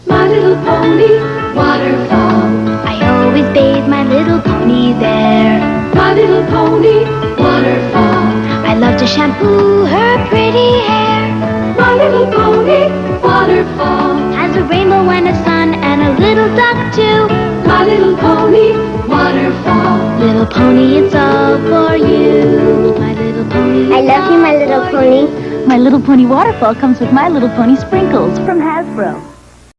My little pony, waterfall. I always bathe my little pony there. My little pony, waterfall. I love to shampoo her pretty hair. My little pony, waterfall. Has a rainbow and a sun and a little duck too. My little pony, waterfall. Little pony, it's all for you. My little pony. I love you, My Little Pony. My Little Pony Waterfall comes with My Little Pony Sprinkles from Hasbro.